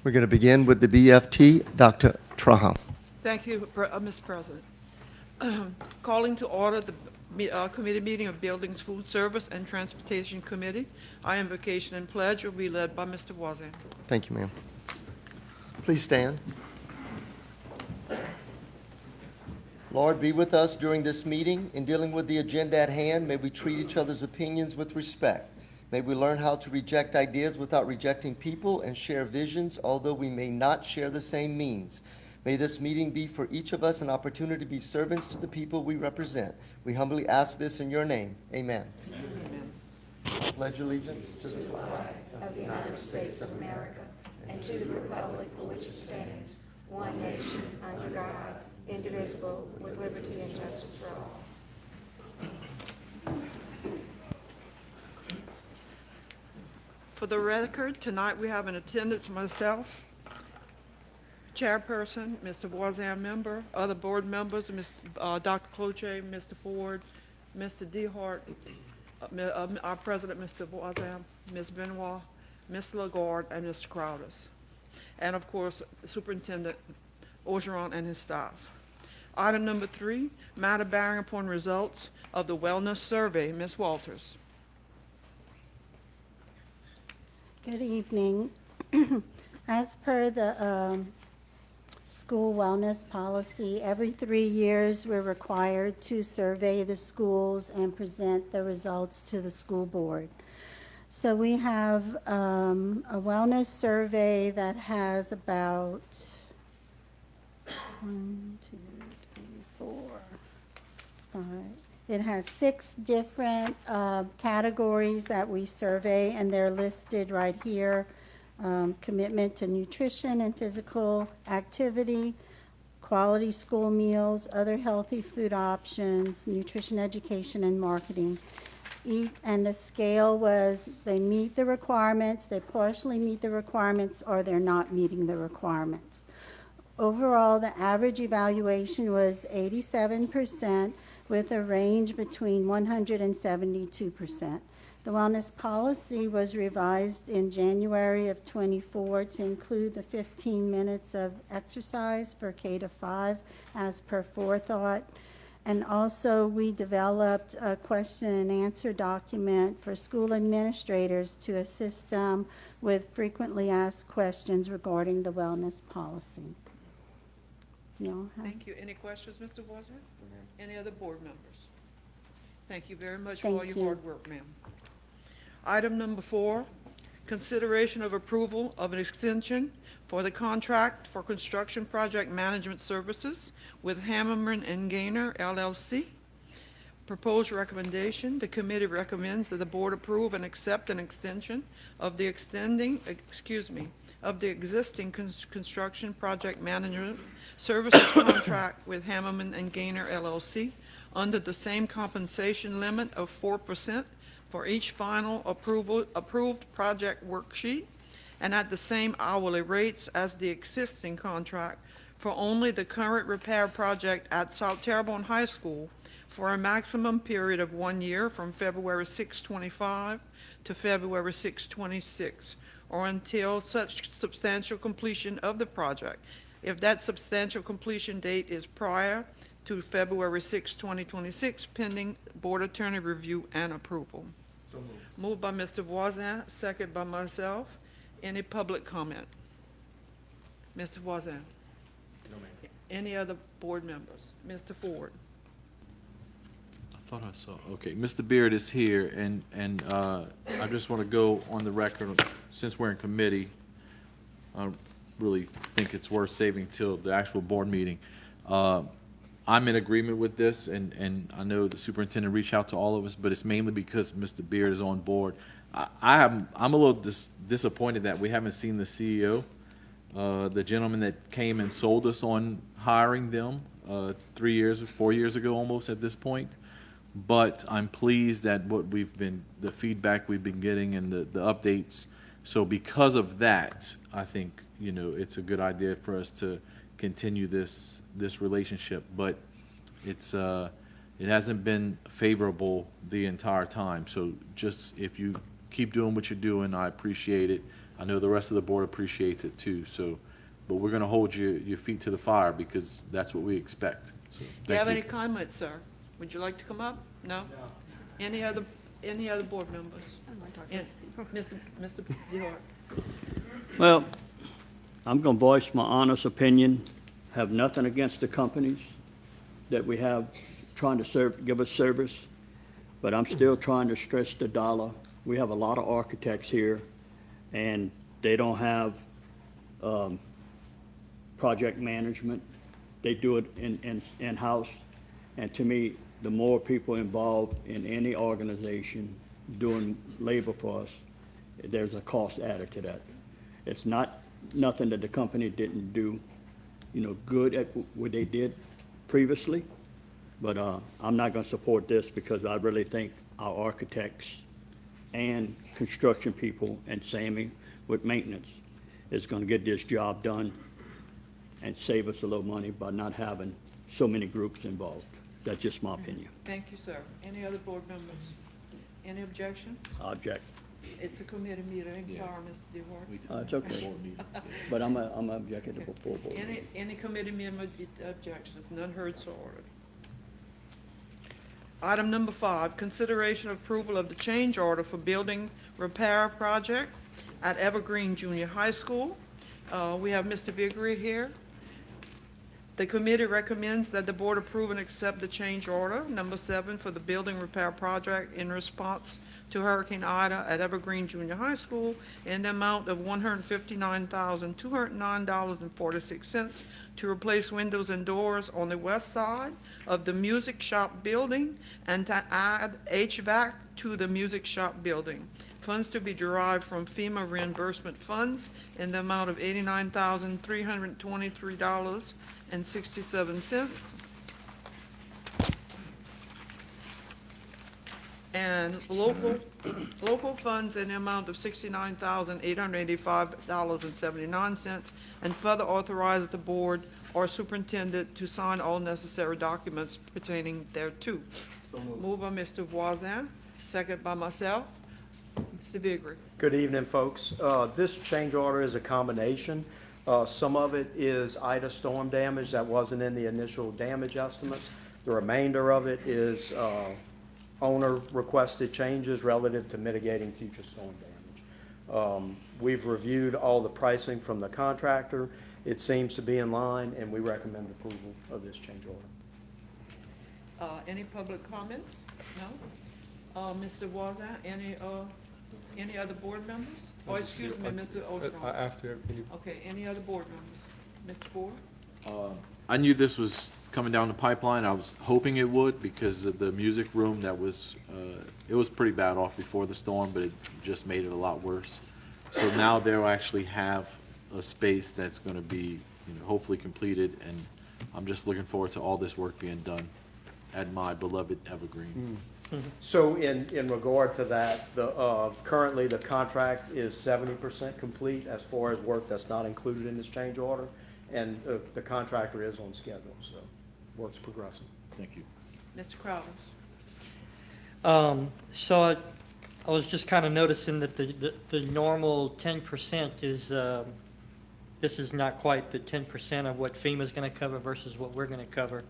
We're going to begin with the BFT. Dr. Trahan. Thank you, Mr. President. Calling to order the committee meeting of Buildings, Food Service, and Transportation Committee. I invocation and pledge will be led by Mr. Wazan. Thank you, ma'am. Please stand. Lord, be with us during this meeting. In dealing with the agenda at hand, may we treat each other's opinions with respect. May we learn how to reject ideas without rejecting people and share visions, although we may not share the same means. May this meeting be for each of us an opportunity to be servants to the people we represent. We humbly ask this in your name. Amen. Amen. Pledge allegiance to the flag of the United States of America and to the republic for which it stands, one nation, under God, indivisible, with liberty and justice for all. For the record, tonight we have in attendance myself, Chairperson, Mr. Wazan member, other board members, Dr. Cloche, Mr. Ford, Mr. DeHart, our President, Mr. Wazan, Ms. Benoit, Ms. Lagarde, and Mr. Crowders. And of course, Superintendent Orgeron and his staff. Item number 3, matter bearing upon results of the wellness survey. Ms. Walters. Good evening. As per the school wellness policy, every 3 years we're required to survey the schools and present the results to the school board. So we have a wellness survey that has about 1, 2, 3, 4, 5. It has 6 different categories that we survey, and they're listed right here. Commitment to nutrition and physical activity, quality school meals, other healthy food options, nutrition education, and marketing. And the scale was they meet the requirements, they partially meet the requirements, or they're not meeting the requirements. Overall, the average evaluation was 87%, with a range between 100 and 72%. The wellness policy was revised in January of '24 to include the 15 minutes of exercise for K to 5 as per forethought. And also we developed a question and answer document for school administrators to assist them with frequently asked questions regarding the wellness policy. Thank you. Any questions, Mr. Wazan? Any other board members? Thank you very much for Thank all your you. hard work, ma'am. Item number 4, consideration of approval of an extension for the contract for construction project management services with Hammerman and Gaynor LLC. Proposed recommendation, the committee recommends that the board approve and accept an extension of the existing construction project management services contract with Hammerman and Gaynor LLC under the same compensation limit of 4% for each final approved project worksheet, and at the same hourly rates as the existing contract for only the current repair project at South Terrebonne High School for a maximum period of 1 year from February 6/25 to February 6/26, or until such substantial completion of the project. If that substantial completion date is prior to February 6, 2026, pending board attorney review and approval. So moved. Moved by Mr. Wazan, second by myself. Any public comment? Mr. Wazan. No, ma'am. Any other board members? Mr. Ford. I thought I saw, okay, Mr. Beard is here, and I just want to go on the record, since we're in committee, I really think it's worth saving till the actual board meeting. I'm in agreement with this, and I know the superintendent reached out to all of us, but it's mainly because Mr. Beard is on board. I'm a little disappointed that we haven't seen the CEO, the gentleman that came and sold us on hiring them 3 years, 4 years ago almost at this point. But I'm pleased that the feedback we've been getting and the updates. So because of that, I think, it's a good idea for us to continue this relationship. But it hasn't been favorable the entire time. So just if you keep doing what you're doing, I appreciate it. I know the rest of the board appreciates it too, so, but we're gonna hold your feet to the fire because that's what we expect. So, Do you thank have any comments, sir? Would you like to come up? No? Any other board members? Yes, Mr. DeHart. Well, I'm going to voice my honest opinion, have nothing against the companies that we have trying to give us service, but I'm still trying to stress the dollar. We have a lot of architects here, and they don't have project management. They do it in-house. And to me, the more people involved in any organization doing labor for us, there's a cost added to that. It's not nothing that the company didn't do, good at what they did previously. But I'm not going to support this because I really think our architects and construction people and Sammy with maintenance is going to get this job done and save us a little money by not having so many groups involved. That's just my opinion. Thank you, sir. Any other board members? Any objections? I object. It's a committee meeting, sorry, Mr. DeHart. It's okay. But I'm objecting to full board. Any committee member objections? None heard, so ordered. Item number 5, consideration of approval of the change order for building repair project at Evergreen Junior High School. We have Mr. Vigri here. The committee recommends that the board approve and accept the change order, number 7, for the building repair project in response to Hurricane Ida at Evergreen Junior High School in the amount of $159,209.46 to replace windows and doors on the west side of the music shop building and to add HVAC to the music shop building. Funds to be derived from FEMA reimbursement funds in the amount of $89,323.67. And local funds in the amount of $69,885.79, and further authorize the board or superintendent to sign all necessary documents pertaining thereto. Moved by Mr. Voisin, second by myself. Mr. Vigri. Good evening, folks. This change order is a combination. Some of it is Ida storm damage that wasn't in the initial damage estimates. The remainder of it is owner-requested changes relative to mitigating future storm damage. We've reviewed all the pricing from the contractor. It seems to be in line, and we recommend approval of this change order. Any public comments? No? Mr. Voisin, any other board members? Oh, excuse me, Mr. Ogeron. After, Okay, any other board members? Mr. Ford? I knew this was coming down the pipeline. I was hoping it would because of the music room that was, it was pretty bad off before the storm, but it just made it a lot worse. So now they'll actually have a space that's gonna be, hopefully completed, and I'm just looking forward to all this work being done at my beloved Evergreen. So in regard to that, currently the contract is 70% complete as far as work that's not included in this change order, and the contractor is on schedule, so work's progressing. Thank you. Mr. Crowders? So I was just kind of noticing that the normal 10% is, this is not quite the 10% of what FEMA's going to cover versus what we're going to cover.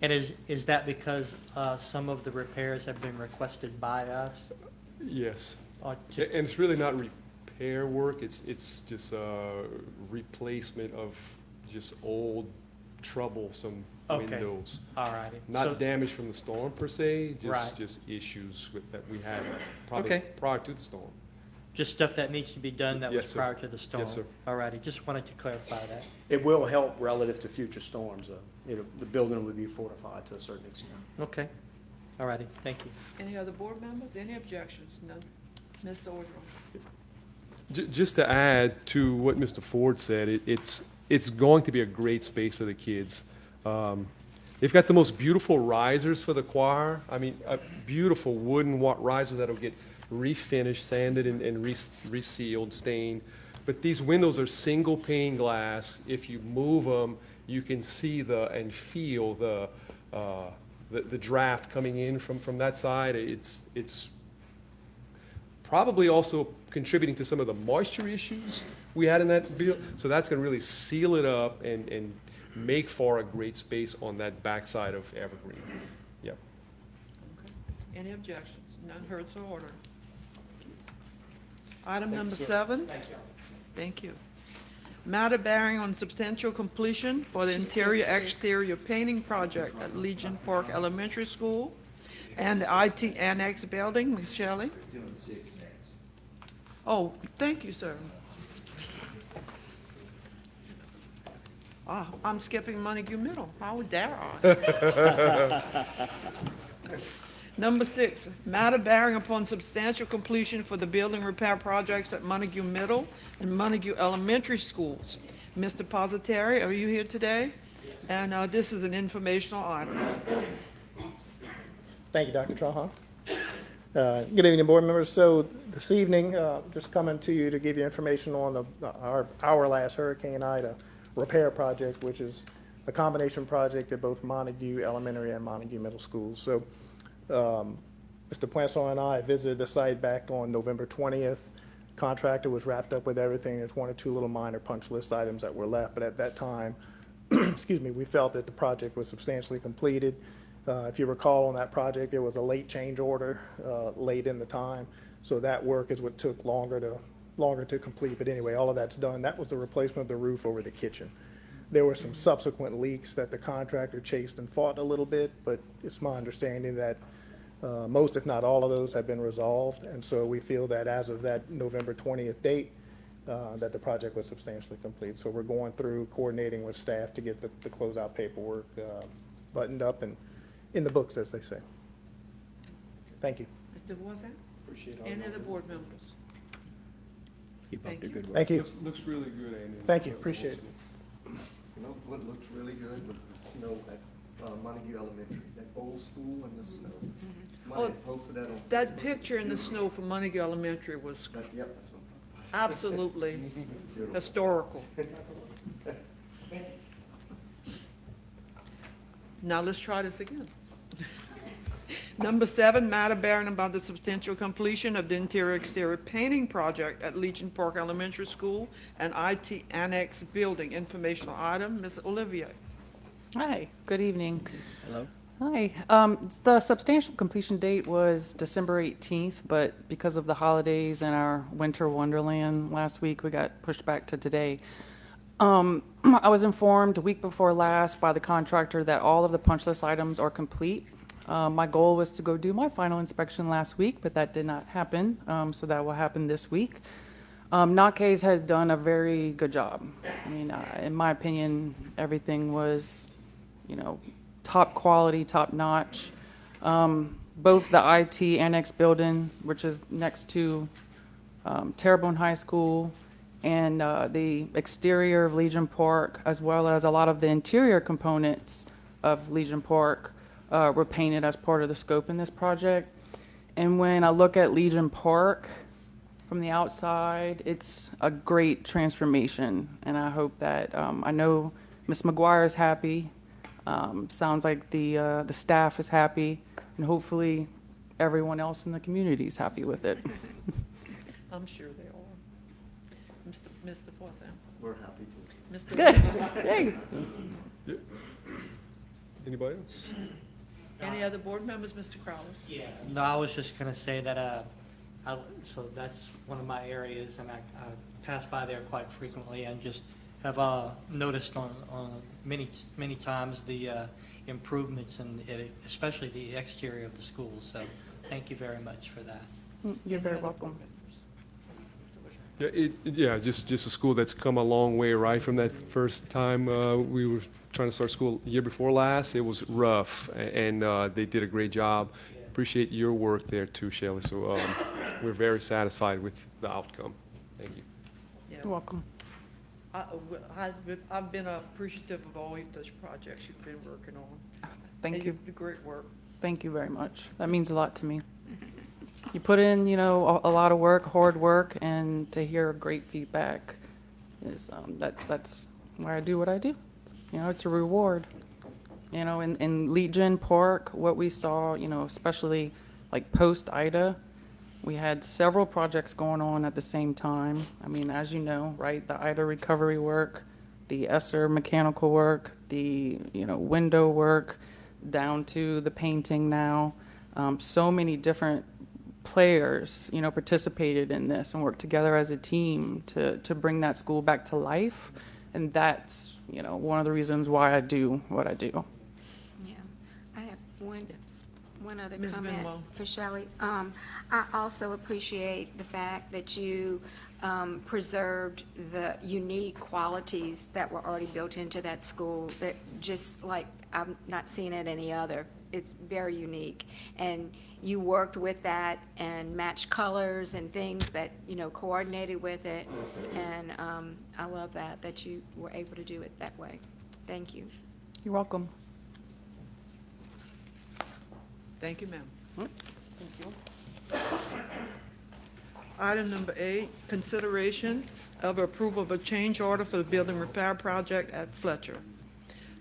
And is that because some of the repairs have been requested by us? yes. Or And it's really not repair work, it's just replacement of just old troublesome Okay. windows. All righty. Not damage from the storm per se, Right. just issues that we had probably Okay. prior to the storm. Just stuff that needs to be done that Yes, was sir. prior to the storm? Yes, sir. All righty, just wanted to clarify that. It will help relative to future storms, though. The building will be fortified to a certain extent. Okay. All righty, thank you. Any other board members? Any objections? None. Mr. Ogeron? Just to add to what Mr. Ford said, it's going to be a great space for the kids. They've got the most beautiful risers for the choir. I mean, beautiful wooden risers that'll get refinished, sanded, and resealed, stained. But these windows are single pane glass. If you move them, you can see and feel the draft coming in from that side. It's probably also contributing to some of the moisture issues we had in that build. So that's gonna really seal it up and make for a great space on that backside of Evergreen. Yep. Any objections? None heard, so ordered. Item number 7. Thank you. Matter bearing on substantial completion for the interior exterior painting project at Legion Park Elementary School and the IT Annex Building. Ms. Shelley? Oh, thank you, sir. I'm skipping Montague Middle. How dare I? Number 6, matter bearing upon substantial completion for the building repair projects at Montague Middle and Montague Elementary Schools. Mr. Positeri, are you here today? And this is an informational item. Thank you, Dr. Trahan. Good evening, board members. So this evening, just coming to you to give you information on our last Hurricane Ida repair project, which is a combination project at both Montague Elementary and Montague Middle Schools. So Mr. Poinson and I visited the site back on November 20th. Contractor was wrapped up with everything. There's 1 or 2 little minor punch list items that were left, but at that time, excuse me, we felt that the project was substantially completed. If you recall on that project, there was a late change order late in the time, so that work is what took longer to complete. But anyway, all of that's done. That was the replacement of the roof over the kitchen. There were some subsequent leaks that the contractor chased and fought a little bit, but it's my understanding that most, if not all of those, have been resolved. And so we feel that as of that November 20th date, that the project was substantially complete. So we're going through coordinating with staff to get the closeout paperwork buttoned up and in the books, as they say. Thank you. Mr. Voisin? Any other board members? Keep up Thank the you. good work. Thank you. Looks really good, Andy. Thank you. Appreciate it. You know, what looked really good was the snow at Montague Elementary, that old school in the snow. Monty Oh, had posted that on. That Facebook. picture in the snow from Montague Elementary was Yep, that's what. absolutely Beautiful. historical. Now let's try this again. Number 7, matter bearing about the substantial completion of the interior exterior painting project at Legion Park Elementary School and IT Annex Building. Informational item, Ms. Olivier. Hi, good evening. Hello? Hi. The substantial completion date was December 18th, but because of the holidays and our winter wonderland last week, we got pushed back to today. I was informed a week before last by the contractor that all of the punch list items are complete. My goal was to go do my final inspection last week, but that did not happen, so that will happen this week. Naques has done a very good job. I mean, in my opinion, everything was, top quality, top notch. Both the IT Annex Building, which is next to Terrebonne High School, and the exterior of Legion Park, as well as a lot of the interior components of Legion Park, were painted as part of the scope in this project. And when I look at Legion Park from the outside, it's a great transformation. And I hope that, I know Ms. McGuire is happy. Sounds like the staff is happy, and hopefully everyone else in the community is happy with it. I'm sure they are. Mr. Forsyth. We're happy to. Mr. Good. Woodson. Hey. Anybody else? Any other board members, Mr. Crowley? Yeah, no, I was just gonna say that, so that's one of my areas, and I pass by there quite frequently, and just have noticed on many times the improvements in, especially the exterior of the school, so thank you very much for that. You're very Any other welcome. board members? Mr. Wishart. Yeah, just a school that's come a long way, right, from that first time we were trying to start school year before last. It was rough, and they did a great job. Appreciate your work there too, Shelley. So we're very satisfied with the outcome. Thank you. Yeah. You're welcome. I've been appreciative of all those projects you've been working on. Thank And you. do great work. Thank you very much. That means a lot to me. You put in, a lot of work, hard work, and to hear great feedback is, that's why I do what I do. It's a reward. In Legion Park, what we saw, especially like post-Ida, We had several projects going on at the same time. I mean, as you know, right, the Ida recovery work, the Esser mechanical work, the, window work, down to the painting now. So many different players, participated in this and worked together as a team to bring that school back to life. And that's, one of the reasons why I do what I do. Yeah, I have one other Ms. comment Benwell. for Shelley. I also appreciate the fact that you preserved the unique qualities that were already built into that school, that just like, I'm not seeing it any other. It's very unique. And you worked with that and matched colors and things that, coordinated with it. And I love that you were able to do it that way. Thank you. You're welcome. Thank you, ma'am. Item number 8, consideration of approval of a change order for the building repair project at Fletcher.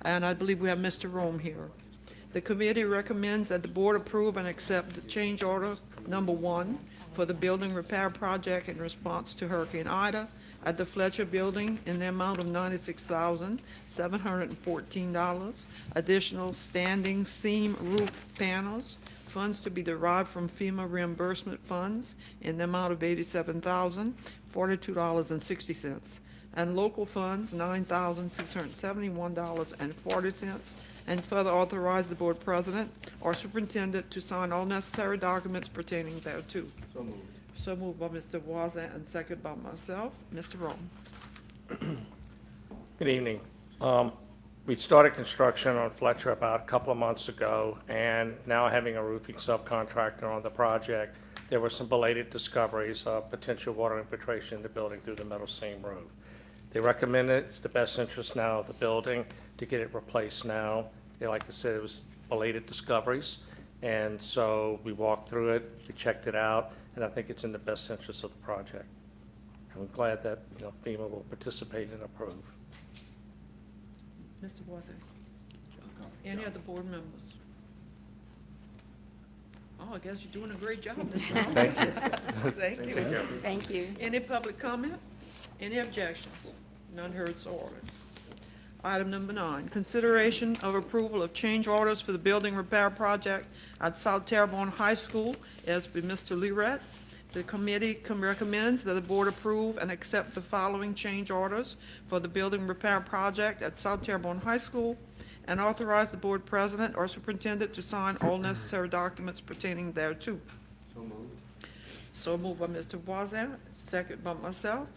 And I believe we have Mr. Rome here. The committee recommends that the board approve and accept the change order number 1 for the building repair project in response to Hurricane Ida at the Fletcher Building in the amount of $96,714. Additional standing seam roof panels, funds to be derived from FEMA reimbursement funds in the amount of $87,042.60. And local funds, $9,671.40. And further authorize the board president or superintendent to sign all necessary documents pertaining thereto. So moved. So moved by Mr. Wazant and second by myself. Mr. Rome. Good evening. We started construction on Fletcher about a couple of months ago, and now having a roofing subcontractor on the project, there were some belated discoveries of potential water infiltration in the building through the metal seam roof. They recommended it's the best interest now of the building to get it replaced now. Like I said, it was belated discoveries, and so we walked through it, we checked it out, and I think it's in the best interest of the project. I'm glad that, FEMA will participate and approve. Mr. Wazant. Any other board members? Oh, I guess you're doing a great job, Mr. Rome. Thank you. Thank you. Thank you. Any public comment? Any objections? None heard, so ordered. Item number 9, consideration of approval of change orders for the building repair project at South Terrebonne High School, as by Mr. Lerat. The committee recommends that the board approve and accept the following change orders for the building repair project at South Terrebonne High School, and authorize the board president or superintendent to sign all necessary documents pertaining thereto. So moved. So moved by Mr. Wazant, second by myself.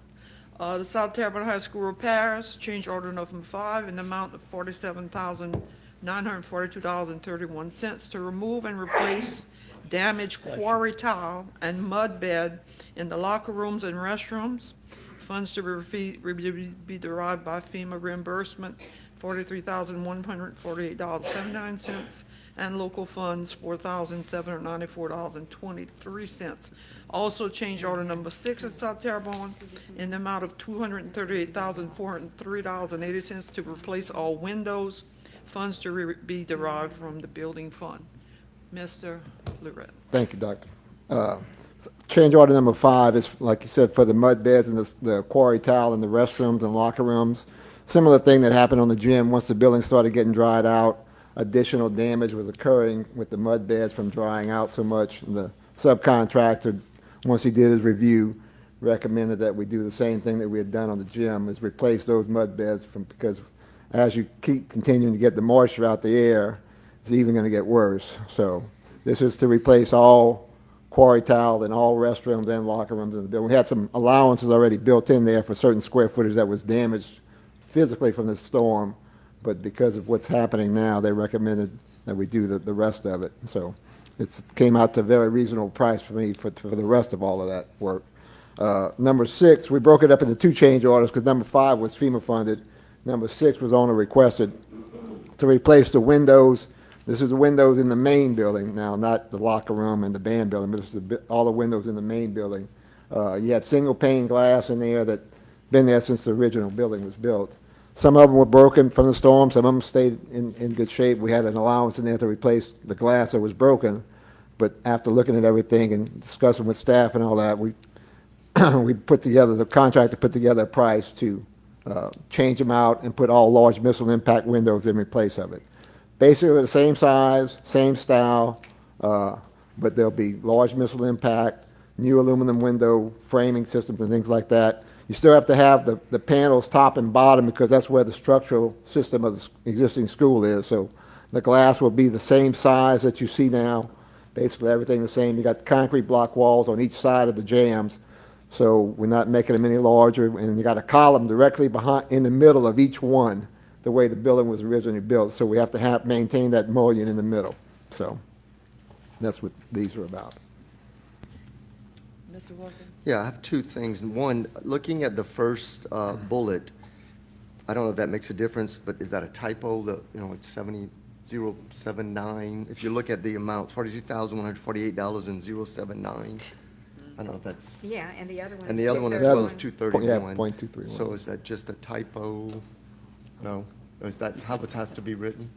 The South Terrebonne High School repairs, change order number 5 in the amount of $47,942.31 to remove and replace damaged quarry tile and mud bed in the locker rooms and restrooms. Funds to be derived by FEMA reimbursement, $43,148.79, and local funds, $4,794.23. Also, change order number 6 at South Terrebonne in the amount of $238,403.80 to replace all windows. Funds to be derived from the building fund. Mr. Lorette. Thank you, Doctor. Change order number 5 is, like you said, for the mud beds and the quarry tile in the restrooms and locker rooms. Similar thing that happened on the gym. Once the building started getting dried out, additional damage was occurring with the mud beds from drying out so much. And the subcontractor, once he did his review, recommended that we do the same thing that we had done on the gym, is replace those mud beds because as you keep continuing to get the moisture out the air, it's even going to get worse. So this is to replace all quarry tile in all restrooms and locker rooms in the building. We had some allowances already built in there for certain square footage that was damaged physically from the storm, but because of what's happening now, they recommended that we do the rest of it. So it came out to a very reasonable price for me for the rest of all of that work. Number 6, we broke it up into 2 change orders because number 5 was FEMA funded. Number 6 was only requested to replace the windows. This is the windows in the main building now, not the locker room and the band building, but this is all the windows in the main building. You had single pane glass in there that been there since the original building was built. Some of them were broken from the storm. Some of them stayed in good shape. We had an allowance in there to replace the glass that was broken. But after looking at everything and discussing with staff and all that, we, we put together, the contractor put together a price to change them out and put all large missile impact windows in replace of it. Basically the same size, same style, but there'll be large missile impact, new aluminum window framing systems and things like that. You still have to have the panels top and bottom because that's where the structural system of the existing school is. So the glass will be the same size that you see now, basically everything the same. You got concrete block walls on each side of the jams, so we're not making them any larger. And you got a column directly behind, in the middle of each one, the way the building was originally built. So we have to maintain that mullion in the middle. So that's what these are about. Mr. Wilson? Yeah, I have two things. One, looking at the first bullet, I don't know if that makes a difference, but is that a typo, like 7079? If you look at the amount, $42,148.079. I don't know if that's. Yeah, and the other one is. And the other one as well is 231. 231. Yeah, .231. So is that just a typo? No? Or is that how it has to be written?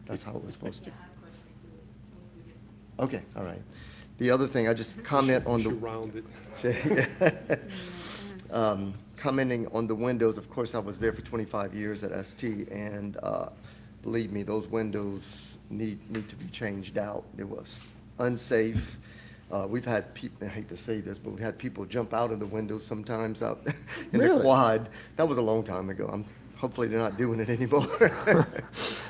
That's how it was supposed to. Okay, all right. The other thing, I just comment on Should round it. commenting on the windows. Of course, I was there for 25 years at ST, and believe me, those windows need to be changed out. It was unsafe. We've had people, I hate to say this, but we've had people jump out of the windows sometimes out in the Really? quad. That was a long time ago. Hopefully they're not doing it anymore.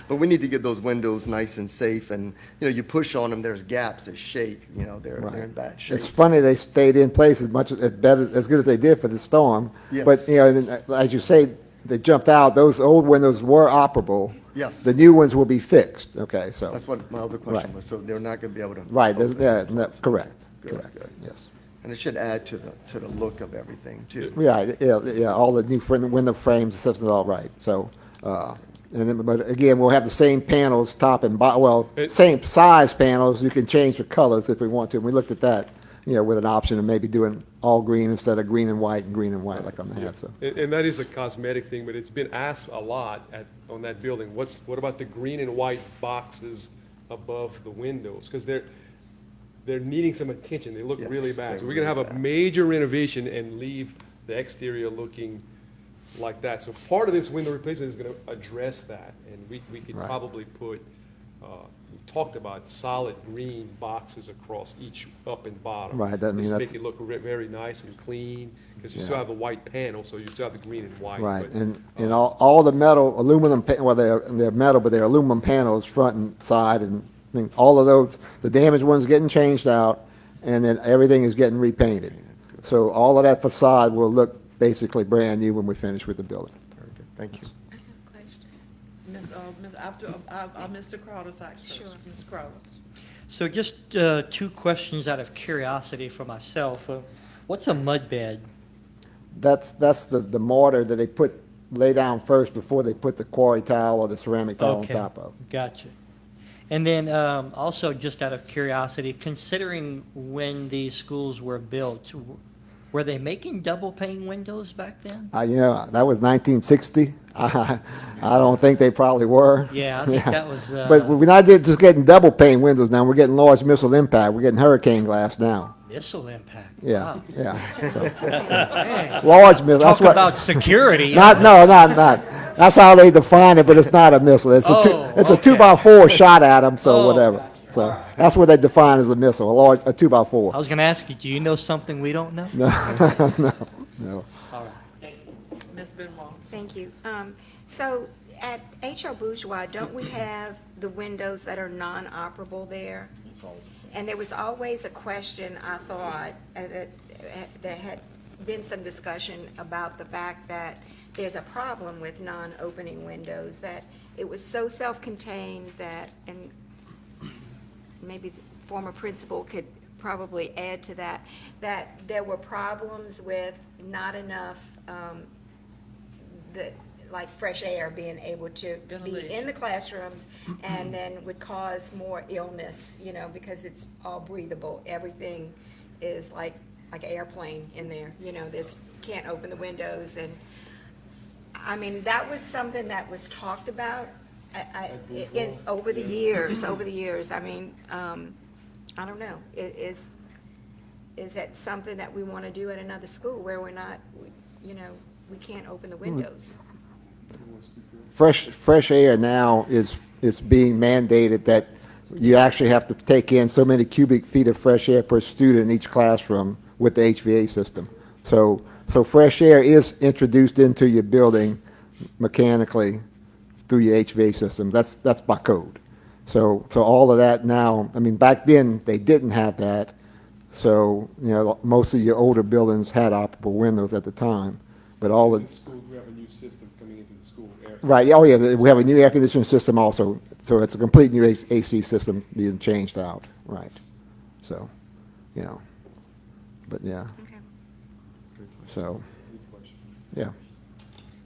But we need to get those windows nice and safe, and, you push on them, there's gaps that shake, they're in bad shape. It's funny they stayed in place as good as they did for the storm. Yes. But, as you say, they jumped out, those old windows were operable. Yes. The new ones will be fixed, okay, so. That's what my other question Right. was, so they're not gonna be able to. Right, open. correct, Good, correct, good. yes. And it should add to the look of everything, too. Right, yeah, all the new window frames, systems are all right, so, but again, we'll have the same panels, top and same size panels, you can change the colors if we want to, and we looked at that, with an option of maybe doing all green instead of green and white like on the head, so. And that is a cosmetic thing, but it's been asked a lot on that building. What about the green and white boxes above the windows? Because they're needing some attention. They look Yes, really bad. they're So we're gonna have really a bad. major renovation and leave the exterior looking like that. So part of this window replacement is gonna address that, and we could Right. probably put, we talked about solid green boxes across each up and bottom. Right, that- I mean, Just that's- make it look very nice and clean, because you Yeah. still have the white panel, so you still have the green and white. Right, but, and all the metal, aluminum, they're metal, but they're aluminum panels, front and side, and all of those, the damaged ones getting changed out, and then everything is getting repainted. So all of that facade will look basically brand new when we finish with the building. Very good, thank you. Mr. Crowder's actually. Sure. Ms. Crowder. So just two questions out of curiosity for myself. What's a mud bed? That's the mortar that they lay down first before they put the quarry tile or the ceramic tile on Okay, top of. Gotcha. And then also, just out of curiosity, considering when these schools were built, were they making double pane windows back then? That was 1960. I don't think they probably were. Yeah, I think that was. But we're not just getting double pane windows now. We're getting large missile impact. We're getting hurricane glass now. Missile impact. Yeah, Wow. yeah. So, Man, large missile. That's talk what. about security. Not. That's how they define it, but it's not a missile. It's a Oh, a 2x4 shot at them. So Oh, whatever. gotcha. So that's what they define as a missile. A 2x4. I was going to ask you, do you know something we don't know? No. No. All right. Ms. Benoit. Thank you. So at H.O. Bourgeois, don't we have the windows that are non-operable there? And there was always a question, I thought, that there had been some discussion about the fact that there's a problem with non-opening windows, that it was so self-contained that, and maybe the former principal could probably add to that, that there were problems with not enough, like fresh air being able to be in Ventilation. the classrooms, and then would cause more illness, because it's all breathable. Everything is like an airplane in there, there's, can't open the windows, and, I mean, that was something that was talked about over the years, I mean, I don't know, is that something that we want to do at another school where we're not, we can't open the windows? Fresh air now is being mandated that you actually have to take in so many cubic feet of fresh air per student in each classroom with the HVA system. So fresh air is introduced into your building mechanically through your HVA system. That's by code. So all of that now, I mean, back then, they didn't have that. So, most of your older buildings had operable windows at the time, but all In of, the school, we have a new system coming into the school. air right, oh yeah, we have a new air conditioning system also. So it's a complete new AC system being changed out, right? So, but yeah, Okay. so, yeah.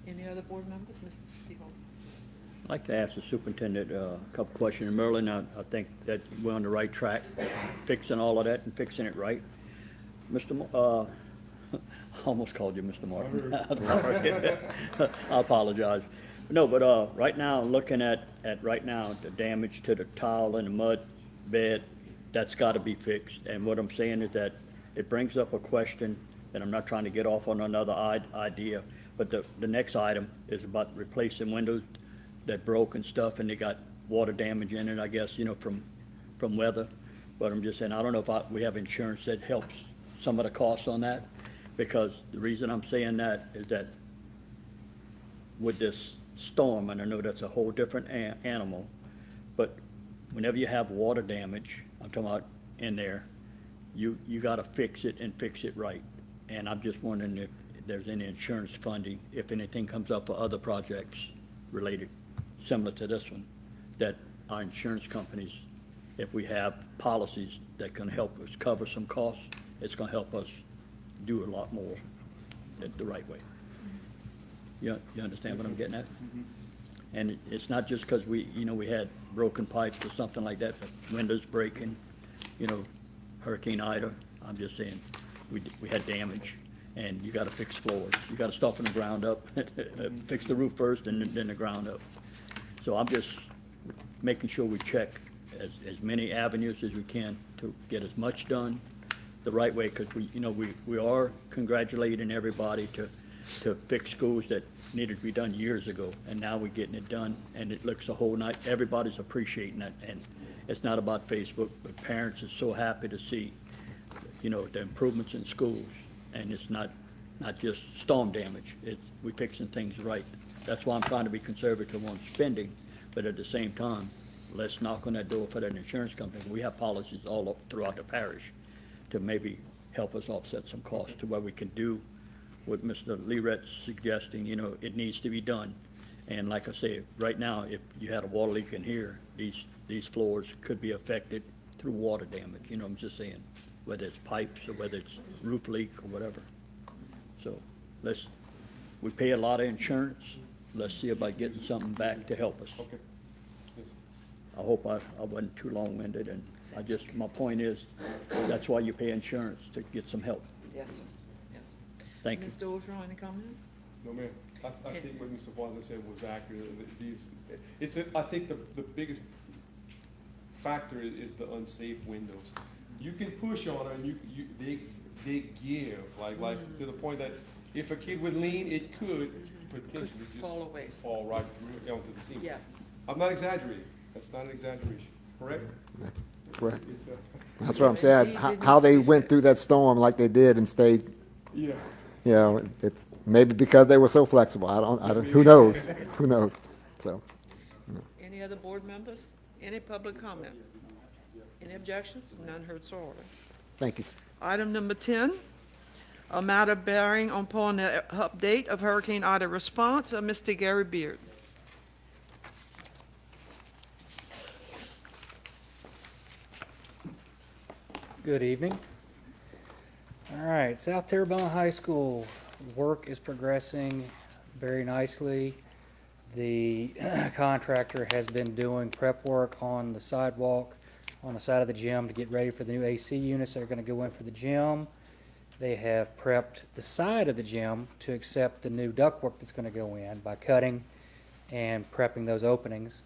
Any other board members? Ms. DeHolt? I'd like to ask the superintendent a couple questions. Merlin, I think that we're on the right track, fixing all of that and fixing it right. I almost called you Mr. Martin. I'm sorry. I apologize. No, but right now, looking at right now, the damage to the tile and the mud bed, that's got to be fixed. And what I'm saying is that it brings up a question, and I'm not trying to get off on another idea, but the next item is about replacing windows that broke and stuff, and they got water damage in it, I guess, from weather. But I'm just saying, I don't know if we have insurance that helps some of the costs on that, because the reason I'm saying that is that with this storm, and I know that's a whole different animal, but whenever you have water damage, I'm talking about in there, you gotta fix it and fix it right. And I'm just wondering if there's any insurance funding, if anything comes up for other projects related, similar to this one, that our insurance companies, if we have policies that can help us cover some costs, it's gonna help us do a lot more the right way. You understand what I'm getting at? And it's not just because we had broken pipes or something like that, but windows breaking, Hurricane Ida, I'm just saying, we had damage, and you gotta fix floors. You gotta start from the ground up, fix the roof first and then the ground up. So I'm just making sure we check as many avenues as we can to get as much done the right way, because we are congratulating everybody to fix schools that needed to be done years ago, and now we're getting it done, and it looks a whole night. Everybody's appreciating it, and it's not about Facebook, but parents are so happy to see, the improvements in schools, and it's not just storm damage. We're fixing things right. That's why I'm trying to be conservative on spending, but at the same time, let's knock on that door for that insurance company. We have policies all up throughout the parish to maybe help us offset some costs to where we can do what Mr. Leret's suggesting, it needs to be done. And like I say, right now, if you had a water leak in here, these floors could be affected through water damage, I'm just saying, whether it's pipes or whether it's roof leak or whatever. So we pay a lot of insurance, let's see about getting something back to help us. Okay. Yes. I hope I wasn't too long-winded, and my point is, that's why you pay insurance, to get some help. Yes, sir. Yes. Thank you. Mr. Ogeron, any comment? No, ma'am. I think what Mr. Bosler said was accurate. I think the biggest factor is the unsafe windows. You can push on them, they give, like to the point that if a kid would lean, it could potentially just fall away. fall right through onto the seam. Yeah. I'm not exaggerating. That's not an exaggeration, correct? Correct. It's That's what I'm saying, how they went through that storm like they did and stayed, yeah. it's maybe because they were so flexible. I don't, who knows? Who knows? So, Any other board members? Any public comment? Any objections? None heard, so ordered. thank you. Item number 10, a matter bearing upon the update of Hurricane Ida response of Mr. Gary Beard. Good evening. All right, South Terrebonne High School, work is progressing very nicely. The contractor has been doing prep work on the sidewalk on the side of the gym to get ready for the new AC units that are going to go in for the gym. They have prepped the side of the gym to accept the new ductwork that's going to go in by cutting and prepping those openings.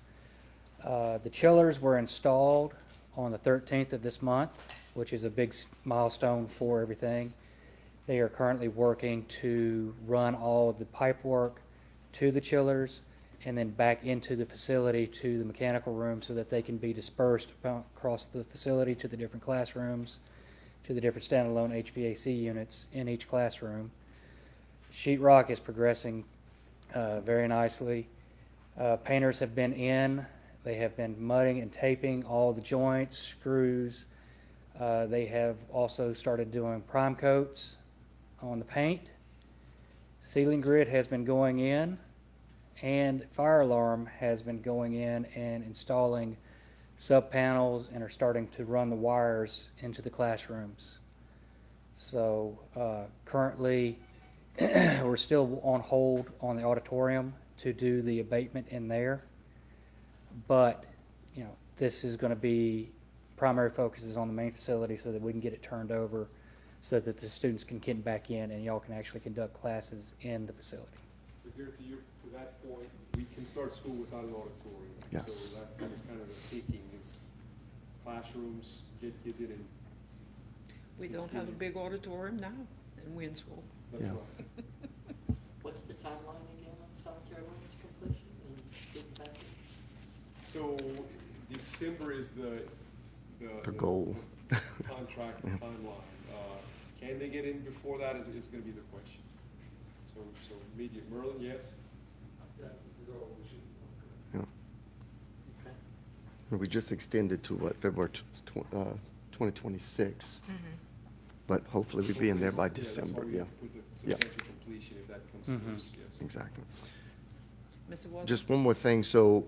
The chillers were installed on the 13th of this month, which is a big milestone for everything. They are currently working to run all of the pipe work to the chillers and then back into the facility to the mechanical room so that they can be dispersed across the facility to the different classrooms, to the different standalone HVAC units in each classroom. Sheet rock is progressing very nicely. Painters have been in. They have been mudding and taping all the joints, screws. They have also started doing prime coats on the paint. Ceiling grid has been going in, and fire alarm has been going in and installing sub panels and are starting to run the wires into the classrooms. So currently, we're still on hold on the auditorium to do the abatement in there. But, you know, this is going to be, primary focus is on the main facility so that we can get it turned over so that the students can get back in and y'all can actually conduct classes in the facility. So here to that point, we can start school without an auditorium. Yes. So that's kind of the thinking is classrooms, get kids in and. We don't have a big auditorium now in Winsville. That's Yeah. right. What's the timeline again on South Carolina's completion and getting back in? So December is the goal. contract timeline. Can they get in before that is gonna be the question. So immediate, Merlin, yes? Yeah. Okay. We just extended to what, February 2026? But hopefully we'll be in there by Yeah, that's why December, we yeah. have to put the Yeah. substantial completion if that comes first, yes. Exactly. Mr. Walker? Just one more thing, so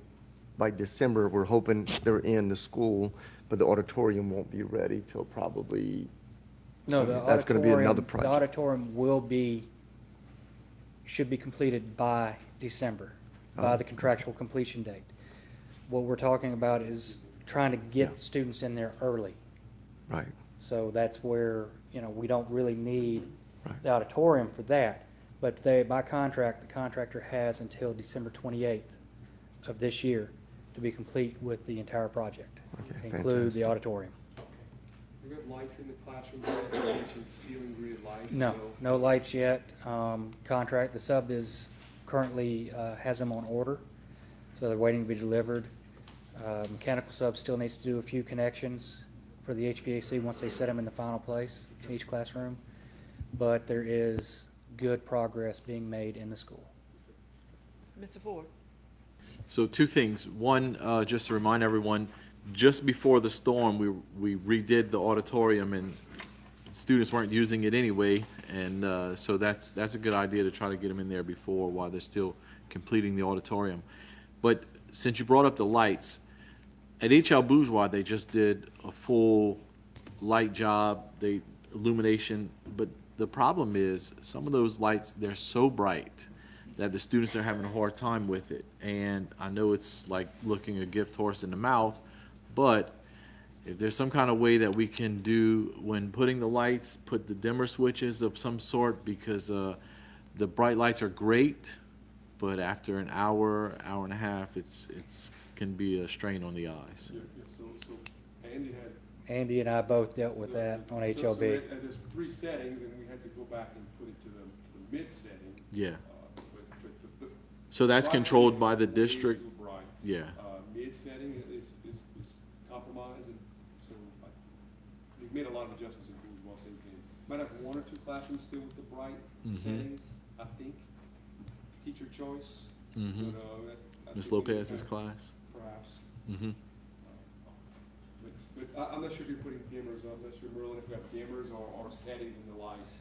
by December, we're hoping they're in the school, but the auditorium won't be ready till probably, No, the That's gonna be another auditorium, project. the auditorium should be completed by December, by Oh. the contractual completion date. What we're talking about is trying to Yeah. get students in there early. right, So that's where, you know, we don't really need Right. the auditorium for that. But by contract, the contractor has until December 28th of this year to be complete with the entire project. Okay, Include fantastic. the auditorium. We got lights in the classroom, you mentioned ceiling grid lights. No, no lights yet. The sub is currently, has them on order, so they're waiting to be delivered. Mechanical sub still needs to do a few connections for the HVAC once they set them in the final place in each classroom. But there is good progress being made in the school. Mr. Ford? So two things. One, just to remind everyone, just before the storm, we redid the auditorium and students weren't using it anyway. And so that's a good idea to try to get them in there before while they're still completing the auditorium. But since you brought up the lights, at H.L. Bourgeois, they just did a full light job, illumination. But the problem is some of those lights, they're so bright that the students are having a hard time with it. And I know it's like looking a gift horse in the mouth, but if there's some kind of way that we can do when putting the lights, put the dimmer switches of some sort, because the bright lights are great, but after an hour, hour and a half, it's can be a strain on the eyes. Yeah, so Andy had. Andy and I both dealt with that on So HLB. there's 3 settings, and we had to go back and put it to the mid setting. Yeah. But the So that's bright controlled setting by is the way district? too bright. Yeah. Mid setting is compromised, and so we've made a lot of adjustments in Bourgeois since then. Might have 1 or 2 classrooms still with the bright Mhm. setting, I think. Teacher choice. Mhm. But, I Ms. think we Lopez's have- class? Perhaps. Mm-hmm. But I'm not sure if you're putting dimmers up, I'm not sure, Merlin, if we have dimmers or settings in the lights.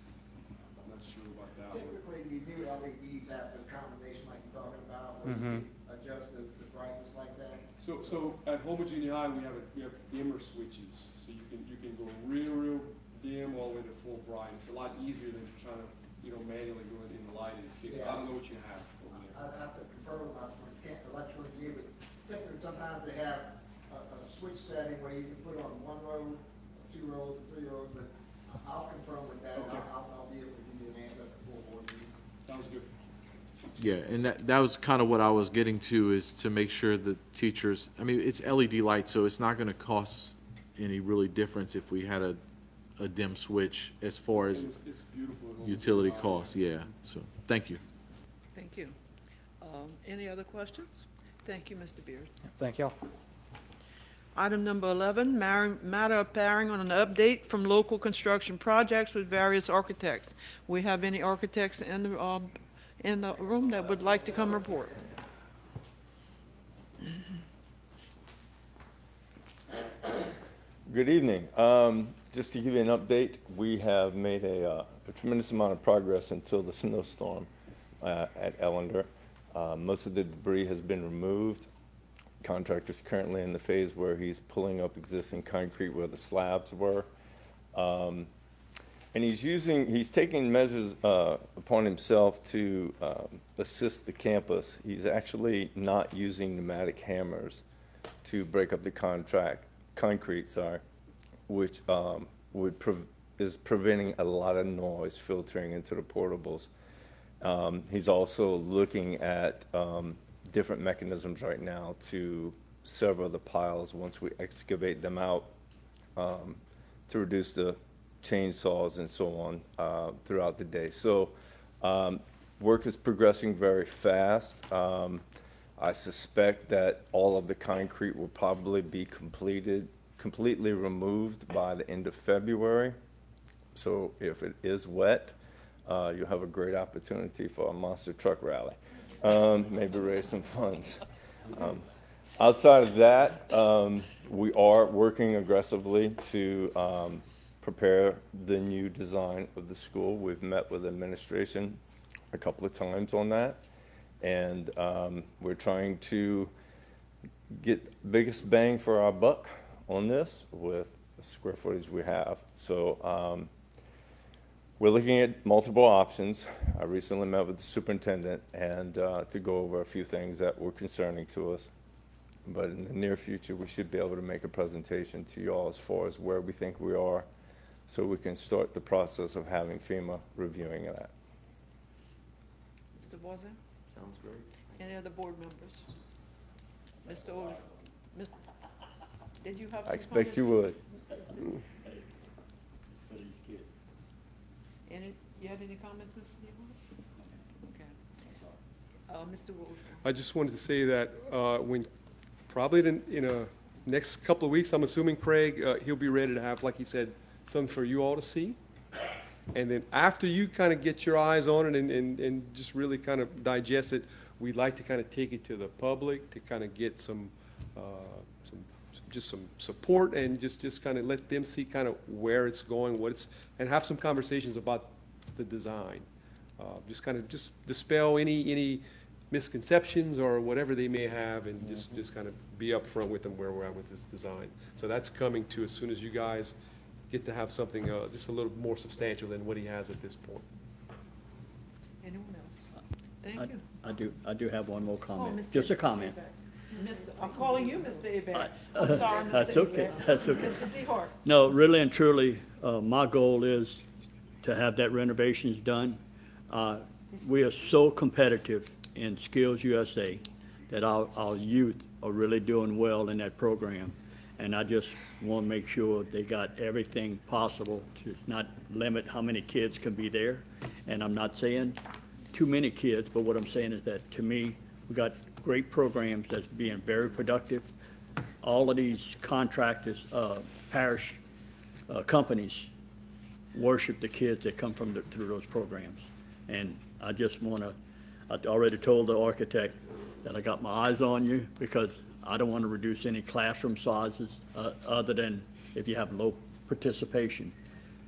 I'm not sure about that one. Typically, you do LEDs after the combination like you're talking about, where you can adjust the brightness like that. So at Homer Junior High, we have dimmer switches, so you can go real dim all the way to full bright. It's a lot easier than trying to, manually go in the light and fix it. I don't know what you have over there. I'd have to confer with my electrical engineer, but typically sometimes they have a switch setting where you can put on 1 row, 2 rows, 3 rows, but I'll confirm with that. Okay. I'll be able to give you an answer before board meeting. Sounds good. Yeah, and that was kind of what I was getting to, is to make sure that teachers, I mean, it's LED light, so it's not going to cost any really difference if we had a dim switch as far as It's beautiful. utility costs, yeah, so, thank you. Thank you. Any other questions? Thank you, Mr. Beard. Thank y'all. Item number 11, matter of pairing on an update from local construction projects with various architects. We have any architects in the room that would like to come report? Good evening. Just to give you an update, we have made a tremendous amount of progress until the snowstorm at Ellender. Most of the debris has been removed. Contractor's currently in the phase where he's pulling up existing concrete where the slabs were. And he's taking measures upon himself to assist the campus. He's actually not using pneumatic hammers to break up the concrete, which is preventing a lot of noise filtering into the portables. He's also looking at different mechanisms right now to sever the piles once we excavate them out, to reduce the chainsaws and so on throughout the day. So work is progressing very fast. I suspect that all of the concrete will probably be completely removed by the end of February. So if it is wet, you'll have a great opportunity for a monster truck rally. Maybe raise some funds. Outside of that, we are working aggressively to prepare the new design of the school. We've met with administration a couple of times on that. And we're trying to get the biggest bang for our buck on this with the square footage we have. So we're looking at multiple options. I recently met with the superintendent and to go over a few things that were concerning to us. But in the near future, we should be able to make a presentation to you all as far as where we think we are, so we can start the process of having FEMA reviewing that. Mr. Voisin? Sounds great. Any other board members? Mr. Old, did you have? I expect you would. You have any comments, Mr. Dion? Okay. Mr. Wood? I just wanted to say that when, probably in a next couple of weeks, I'm assuming, Craig, he'll be ready to have, like he said, something for you all to see. And then after you kind of get your eyes on it and just really kind of digest it, we'd like to kind of take it to the public to kind of get some support and just kind of let them see kind of where it's going, and have some conversations about the design. Just kind of dispel any misconceptions or whatever they may have, and just kind of be upfront with them where we're at with this design. So that's coming to as soon as you guys get to have something just a little more substantial than what he has at this point. Anyone else? Thank you. I do have one more comment. Mr. Just a comment. I'm calling you Mr. Hebert. I'm sorry, Mr. That's okay, Hebert. that's okay. Mr. DeHart. No, really and truly, my goal is to have that renovations done. We are so competitive in Skills USA that our youth are really doing well in that program. And I just want to make sure they got everything possible to not limit how many kids can be there. And I'm not saying too many kids, but what I'm saying is that, to me, we got great programs that's being very productive. All of these contractors, parish companies worship the kids that come through those programs. And I just want to, I already told the architect that I got my eyes on you, because I don't want to reduce any classroom sizes other than if you have low participation.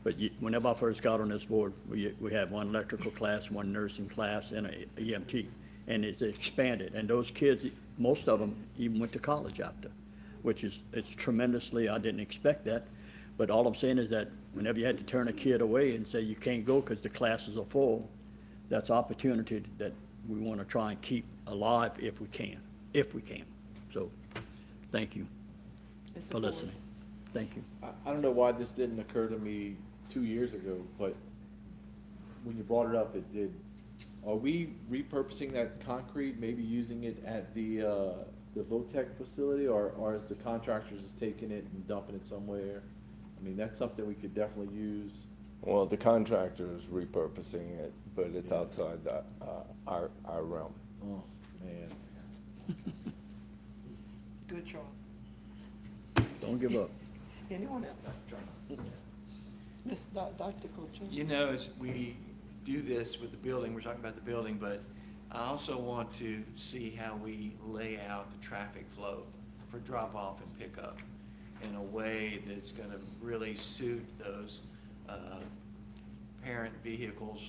But whenever I first got on this board, we had one electrical class, one nursing class, and an EMT. And it's expanded. And those kids, most of them even went to college after, it's tremendously, I didn't expect that. But all I'm saying is that whenever you had to turn a kid away and say you can't go because the classes are full, that's opportunity that we want to try and keep alive if we can. So, thank you for listening. Thank you. I don't know why this didn't occur to me 2 years ago, but when you brought it up, it did. Are we repurposing that concrete, maybe using it at the the VOTEC facility, or is the contractor just taking it and dumping it somewhere? I mean, that's something we could definitely use. Well, the contractor is repurposing it, but it's outside our realm. Oh, man. Good job. Don't give up. Anyone else? Dr. Cochran? You know, as we do this with the building, we're talking about the building, but I also want to see how we lay out the traffic flow for drop-off and pickup in a way that's going to really suit those parent vehicles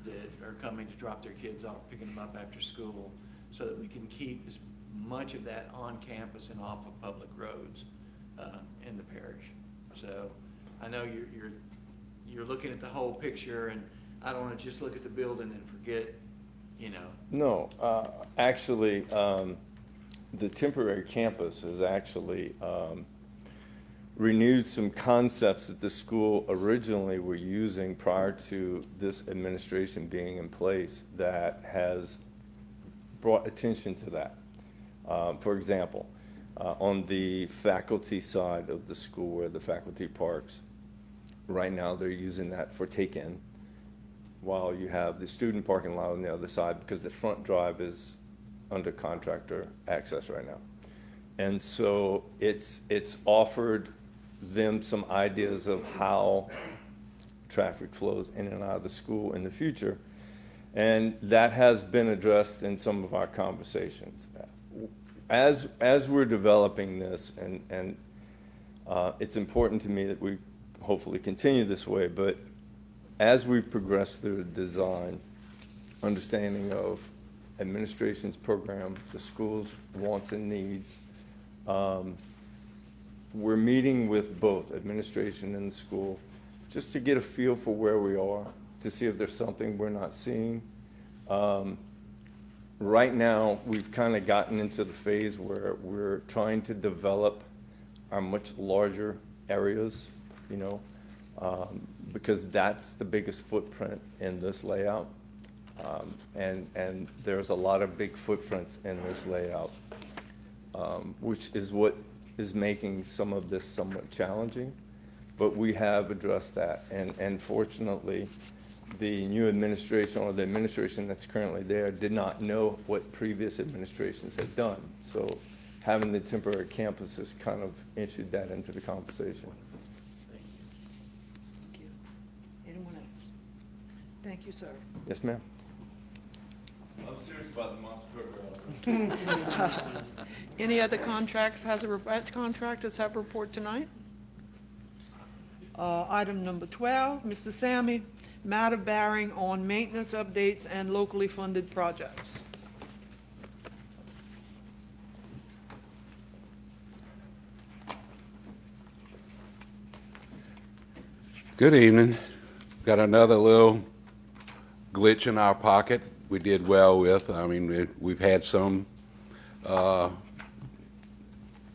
that are coming to drop their kids off, picking them up after school, so that we can keep as much of that on campus and off of public roads in the parish. So I know you're looking at the whole picture, and I don't want to just look at the building and forget, you know. No, actually, the temporary campus has actually renewed some concepts that the school originally were using prior to this administration being in place that has brought attention to that. For example, on the faculty side of the school where the faculty parks, right now they're using that for take-in, while you have the student parking lot on the other side because the front drive is under contractor access right now. And so it's offered them some ideas of how traffic flows in and out of the school in the future. And that has been addressed in some of our conversations. As we're developing this, and it's important to me that we hopefully continue this way, but as we progress through the design, understanding of administration's program, the school's wants and needs, we're meeting with both administration and the school just to get a feel for where we are, to see if there's something we're not seeing. Right now, we've kind of gotten into the phase where we're trying to develop our much larger areas, you know, because that's the biggest footprint in this layout. And there's a lot of big footprints in this layout, which is what is making some of this somewhat challenging. But we have addressed that. And fortunately, the new administration, or the administration that's currently there, did not know what previous administrations had done. So having the temporary campuses kind of issued that into the conversation. Thank you. Anyone else? Thank you, sir. Yes, ma'am. I'm serious about the monster program. Any other contractors have a report tonight? Item number 12, Mr. Sammy, matter bearing on maintenance updates and locally funded projects. Good evening. Got another little glitch in our pocket we did well with. I mean, we've had some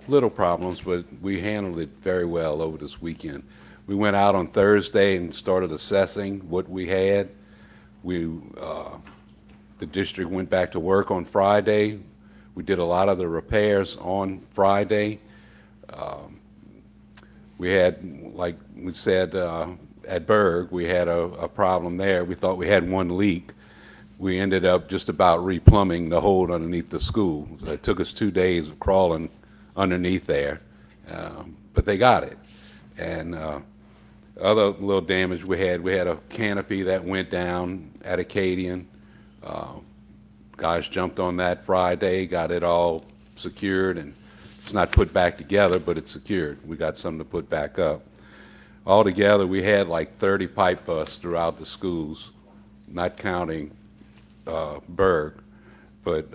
little problems, but we handled it very well over this weekend. We went out on Thursday and started assessing what we had. The district went back to work on Friday. We did a lot of the repairs on Friday. We had, like we said, at Berg, we had a problem there. We thought we had one leak. We ended up just about replumbing the hole underneath the school. So it took us 2 days of crawling underneath there, but they got it. And other little damage we had a canopy that went down at Acadian. Guys jumped on that Friday, got it all secured, and it's not put back together, but it's secured. We got something to put back up. Altogether, we had like 30 pipe busts throughout the schools, not counting Berg, but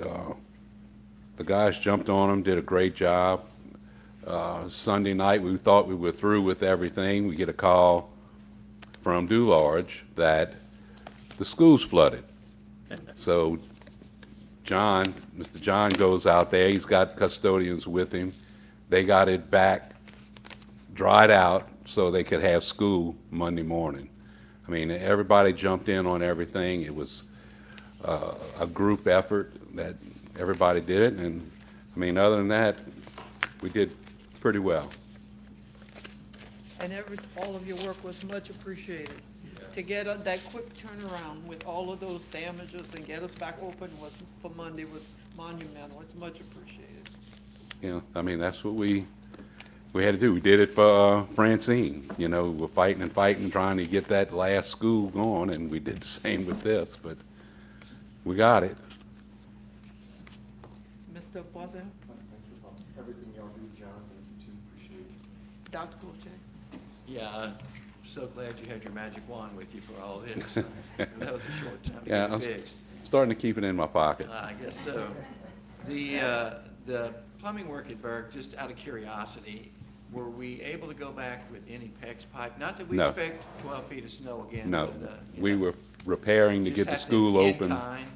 the guys jumped on them, did a great job. Sunday night, we thought we were through with everything. We get a call from Dularge that the school's flooded. So Mr. John goes out there. He's got custodians with him. They got it back, dried out, so they could have school Monday morning. I mean, everybody jumped in on everything. It was a group effort that everybody did it, and I mean, other than that, we did pretty well. And all of your work was much appreciated. To get that quick turnaround with all of those damages and get us back open for Monday was monumental. It's much appreciated. You know, I mean, that's what we had to do. We did it for Francine. You know, we're fighting and fighting, trying to get that last school going, and we did the same with this, but we got it. Mr. Boisel? Everything y'all do, John, thank you too, appreciate it. Dr. Coche? Yeah, I'm so glad you had your magic wand with you for all this. That was a short time to Yeah, get I'm it fixed. starting to keep it in my pocket. I guess so. The plumbing work at Berg, just out of curiosity, were we able to go back with any PEX pipe? Not that we No. expect 12 feet of snow again. No, but, you we know, were repairing to just get the have to school in open. kind.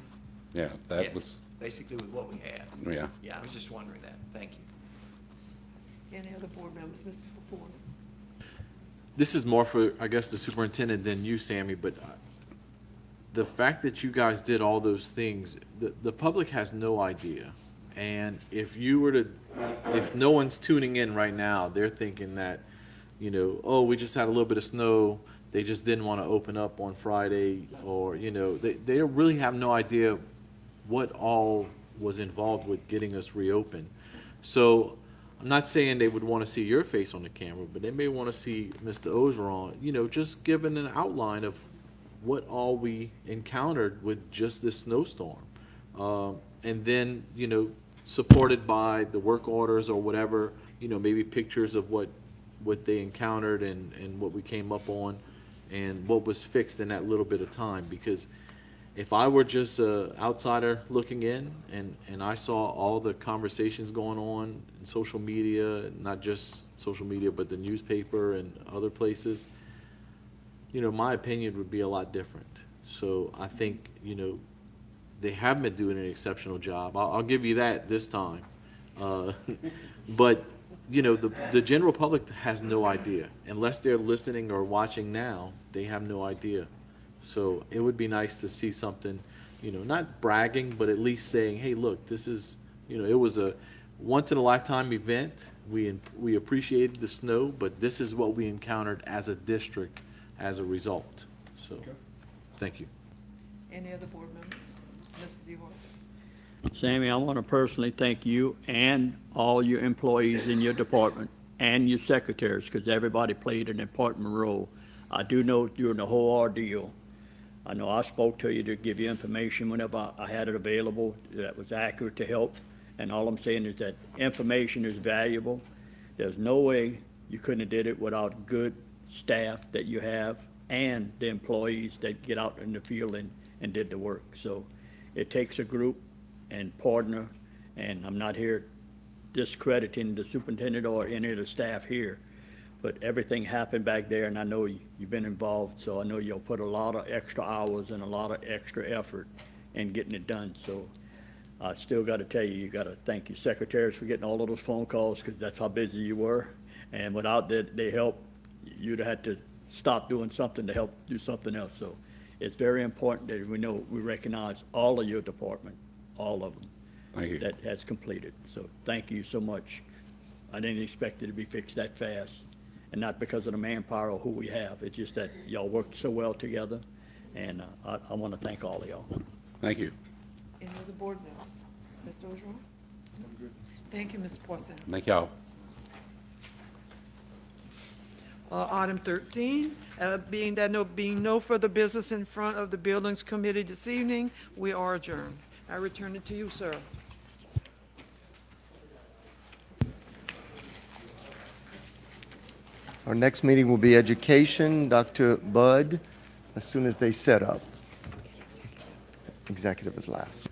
Yeah, that Yeah, was, basically with what we had. yeah. Yeah, I was just wondering that. Thank you. Any other board members? Mr. Ford? This is more for, I guess, the superintendent than you, Sammy, but the fact that you guys did all those things, the public has no idea. And if no one's tuning in right now, they're thinking that, you know, oh, we just had a little bit of snow, they just didn't want to open up on Friday, or, you know, they really have no idea what all was involved with getting us reopened. So I'm not saying they would want to see your face on the camera, but they may want to see Mr. Ogeron, you know, just giving an outline of what all we encountered with just this snowstorm. And then, you know, supported by the work orders or whatever, you know, maybe pictures of what they encountered and what we came up on and what was fixed in that little bit of time. Because if I were just an outsider looking in and I saw all the conversations going on in social media, not just social media, but the newspaper and other places, you know, my opinion would be a lot different. So I think, you know, they have been doing an exceptional job. I'll give you that this time. But, you know, the general public has no idea. Unless they're listening or watching now, they have no idea. So it would be nice to see something, you know, not bragging, but at least saying, hey, look, this is, you know, it was a once-in-a-lifetime event. We appreciated the snow, but this is what we encountered as a district as a result. So, thank you. Any other board members? Mr. DeHart? Sammy, I want to personally thank you and all your employees in your department and your secretaries, because everybody played an important role. I do know during the whole ordeal, I know I spoke to you to give you information whenever I had it available that was accurate to help. And all I'm saying is that information is valuable. There's no way you couldn't have did it without good staff that you have and the employees that get out in the field and did the work. So it takes a group and partner, and I'm not here discrediting the superintendent or any of the staff here, but everything happened back there, and I know you've been involved, so I know you'll put a lot of extra hours and a lot of extra effort in getting it done. So I still got to tell you, you got to thank your secretaries for getting all of those phone calls, because that's how busy you were. And without their help, you'd have had to stop doing something to help do something else. So it's very important that we recognize all of your department, all of them. Thank you. That has completed. So thank you so much. I didn't expect it to be fixed that fast, and not because of the manpower or who we have. It's just that y'all worked so well together, and I want to thank all of y'all. Thank you. Any other board members? Mr. Ogeron? Thank you, Mr. Poisson. Thank y'all. Item 13, being no further business in front of the Buildings Committee this evening, we are adjourned. I return it to you, sir. Our next meeting will be education. Dr. Budd, as soon as they set up. Executive is last.